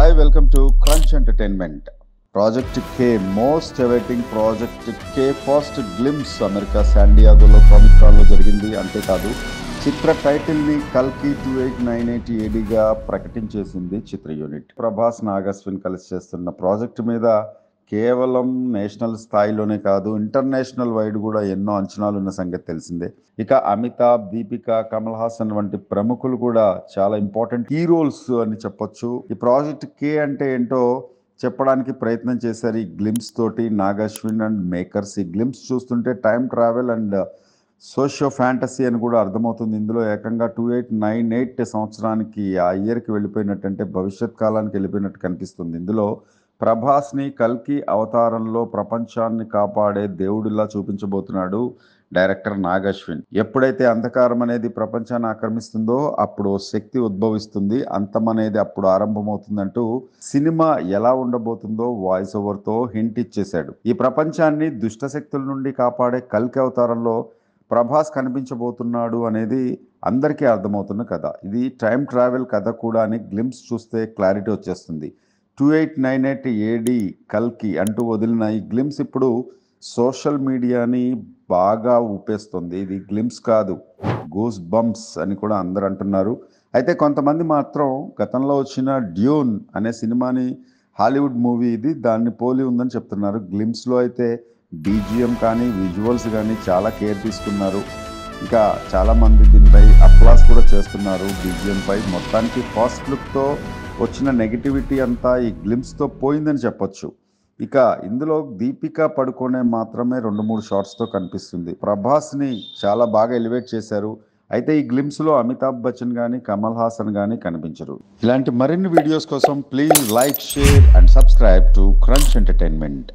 Hi, welcome to Crunch Entertainment. Project K, most awaiting Project K first glimpse America san డియాగోలో comic కాన్లో జరిగింది. అంతేకాదు చిత్ర టైటిల్ని కల్కి 2898 ఏడీగా ప్రకటించేసింది చిత్ర యూనిట్. ప్రభాస్ నాగశ్విన్ కలిసి చేస్తున్న ప్రాజెక్టు మీద కేవలం నేషనల్ స్థాయిలోనే కాదు ఇంటర్నేషనల్ వైడ్ కూడా ఎన్నో అంచనాలు ఉన్న సంగతి తెలిసిందే. ఇక అమితాబ్, దీపిక, కమల్ హాసన్ వంటి ప్రముఖులు కూడా చాలా ఇంపార్టెంట్ హీరోస్ అని చెప్పొచ్చు. ఈ ప్రాజెక్ట్ కే అంటే ఏంటో చెప్పడానికి ప్రయత్నం చేశారు ఈ గ్లిమ్స్ తోటి నాగశ్విన్ అండ్ మేకర్స్. ఈ గ్లిమ్స్ చూస్తుంటే time travel and socio fantasy అని కూడా అర్థమవుతుంది. ఇందులో ఏకంగా 2898 సంవత్సరానికి ఆ ఇయర్కి వెళ్ళిపోయినట్టు, అంటే భవిష్యత్ కాలానికి వెళ్ళిపోయినట్టు కనిపిస్తుంది. ఇందులో ప్రభాస్ని కల్కి అవతారంలో ప్రపంచాన్ని కాపాడే దేవుడిలా చూపించబోతున్నాడు డైరెక్టర్ నాగశ్విన్. ఎప్పుడైతే అంధకారం అనేది ప్రపంచాన్ని ఆక్రమిస్తుందో అప్పుడు శక్తి ఉద్భవిస్తుంది, అంతం అనేది అప్పుడు ఆరంభమవుతుందంటూ సినిమా ఎలా ఉండబోతుందో వాయిస్ ఓవర్తో హింట్ ఇచ్చేశాడు. ఈ ప్రపంచాన్ని దుష్టశక్తుల నుండి కాపాడే కల్కి అవతారంలో ప్రభాస్ కనిపించబోతున్నాడు అనేది అందరికీ అర్థమవుతున్న కథ. ఇది టైం ట్రావెల్ కథ కూడా అని గ్లిమ్స్ చూస్తే క్లారిటీ వచ్చేస్తుంది. 2898 ఏడి కల్కి అంటూ వదిలిన ఈ గ్లిమ్స్ ఇప్పుడు సోషల్ మీడియాని బాగా ఊపేస్తుంది. ఇది గ్లిమ్స్ కాదు, గూస్ బంప్స్ అని కూడా అందరు అంటున్నారు. అయితే కొంతమంది మాత్రం గతంలో వచ్చిన డ్యూన్ అనే సినిమాని, హాలీవుడ్ మూవీ ఇది, దాన్ని పోలి ఉందని చెప్తున్నారు. గ్లిమ్స్లో అయితే బీజిఎం కానీ విజువల్స్ కానీ చాలా కేర్ తీసుకున్నారు. ఇంకా చాలామంది దీనిపై అప్లాస్ కూడా చేస్తున్నారు బీజిఎంపై. మొత్తానికి ఫస్ట్ లుక్తో వచ్చిన నెగిటివిటీ అంతా ఈ గ్లిమ్స్తో పోయిందని చెప్పొచ్చు. ఇక ఇందులో దీపిక పడుకోనే మాత్రమే 2-3 షార్ట్స్తో కనిపిస్తుంది. ప్రభాస్ని చాలా బాగా ఎలివేట్ చేశారు. అయితే ఈ గ్లిమ్స్లో అమితాబ్ బచ్చన్ కానీ కమల్ హాసన్ కానీ కనిపించరు. ఇలాంటి మరిన్ని వీడియోస్ కోసం please like, share and subscribe to crunch entertainment.